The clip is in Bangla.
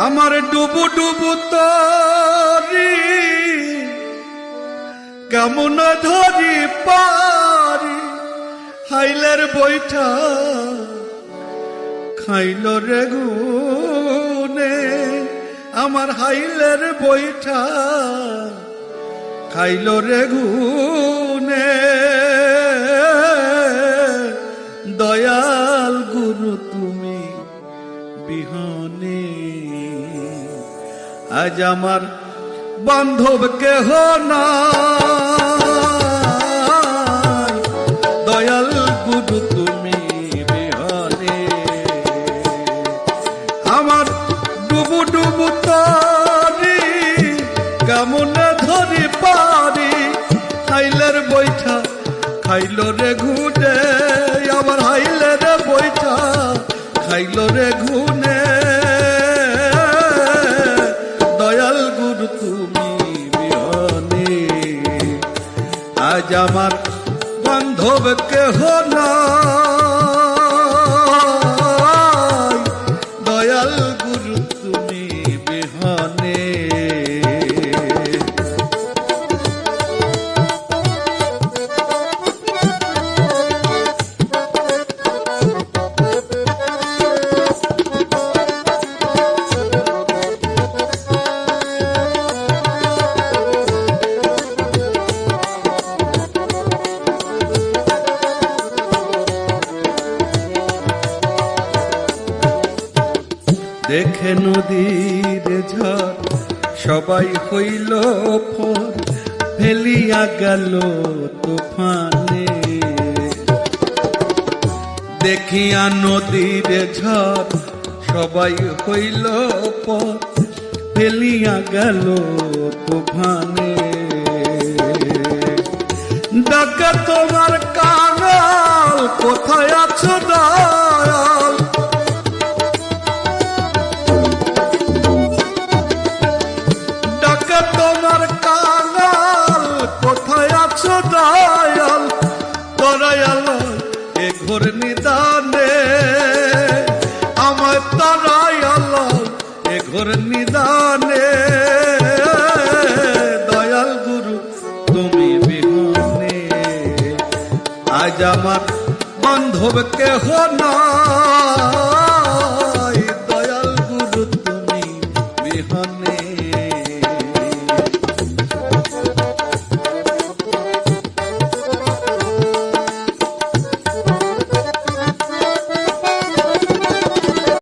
আমার ডুবু ডুবু তরি কেমন ধরি পারি হাইলের বৈঠা খাইল রে গুনে আমার হাইলের বৈঠা খাইল রে গুনে দয়াল গুরু তুমি বিহনে আজ আমার বান্ধব কেহ নাই দয়াল গুরু তুমি বিহনে আমার ডুবু ডুবু তরি কেমন ধরি পারি হাইলের বৈঠা খাইল রে ঘুনে আমার হাইলের বৈঠা খাইল রে ঘুনে দয়াল গুরু তুমি বিহনে আজ আমার বান্ধব কেহ নাই দয়াল গুরু তুমি বিহনে দেখে নদীর ঝড় সবাই হইল ফর ফেলিয়া গেল তুফানে দেখিয়া নদীর ঝড় সবাই হইল ফর ফেলিয়া গেল তুফানে ডাকে তোমার কাঙাল কোথায় আছো দয়াল তোমার কাঙাল কোথায় আছো দয়াল তরায়াল এ ঘোর নিদানে আমায় তরায়াল এ ঘোর নিদানে দয়াল গুরু তুমি বিহনে আজ আমার বান্ধব কেহ না